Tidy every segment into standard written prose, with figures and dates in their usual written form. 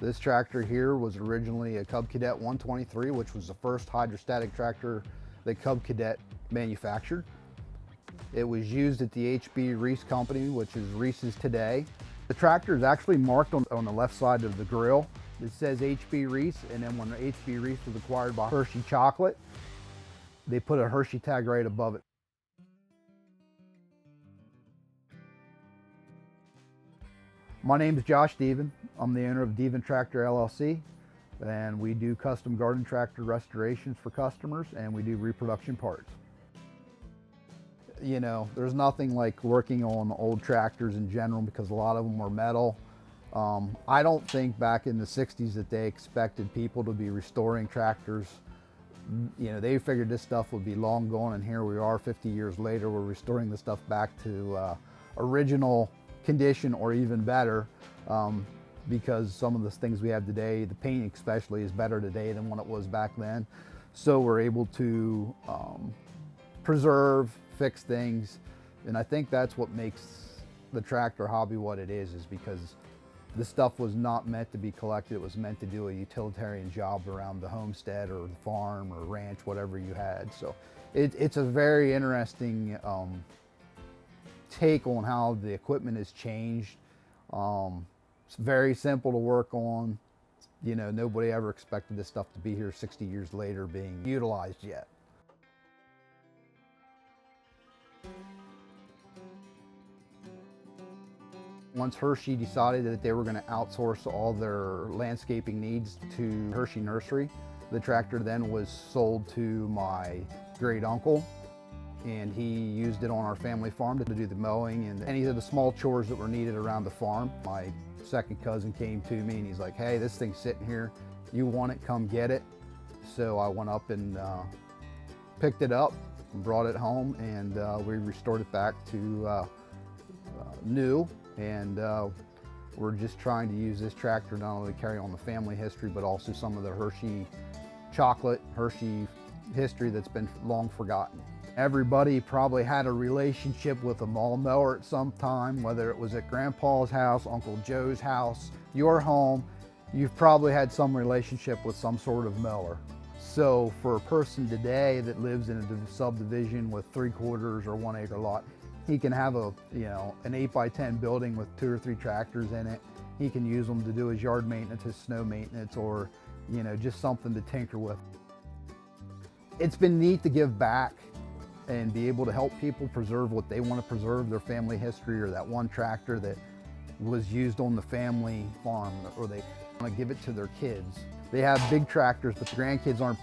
This tractor here was originally a Cub Cadet 123, which was the first hydrostatic tractor that Cub Cadet manufactured. It was used at the HB Reese company, which is Reese's today. The tractor is actually marked on the left side of the grill. It says HB Reese, and then when HB Reese was acquired by Hershey Chocolate, they put a Hershey tag right above it. My name is Josh Deaven. I'm the owner of Deaven Tractor LLC, and we do custom garden tractor restorations for customers, and we do reproduction parts. You know, there's nothing like working on old tractors in general because a lot of them were metal. I don't think back in the 60s that they expected people to be restoring tractors. You know, they figured this stuff would be long gone, and here we are 50 years later, we're restoring the stuff back to original condition or even better, because some of the things we have today, the paint especially, is better today than what it was back then. So we're able to preserve, fix things, and I think that's what makes the tractor hobby what it is because this stuff was not meant to be collected. It was meant to do a utilitarian job around the homestead or the farm or ranch, whatever you had. So it's a very interesting take on how the equipment has changed. It's very simple to work on. You know, nobody ever expected this stuff to be here 60 years later being utilized yet. Once Hershey decided that they were going to outsource all their landscaping needs to Hershey Nursery, the tractor then was sold to my great uncle, and he used it on our family farm to do the mowing and any of the small chores that were needed around the farm. My second cousin came to me and he's like, "Hey, this thing's sitting here. You want it, come get it." So I went up and picked it up and brought it home, and we restored it back to new. And we're just trying to use this tractor not only to carry on the family history, but also some of the Hershey chocolate, Hershey history that's been long forgotten. Everybody probably had a relationship with a mall mower at some time, whether it was at Grandpa's house, Uncle Joe's house, your home. You've probably had some relationship with some sort of mower. So for a person today that lives in a subdivision with 3/4 or 1 acre lot, he can have an 8x10 building with 2 or 3 tractors in it. He can use them to do his yard maintenance, his snow maintenance, or just something to tinker with. It's been neat to give back and be able to help people preserve what they want to preserve, their family history, or that one tractor that was used on the family farm, or they want to give it to their kids. They have big tractors, but the grandkids aren't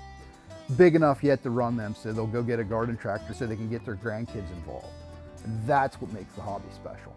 big enough yet to run them, so they'll go get a garden tractor so they can get their grandkids involved. And that's what makes the hobby special.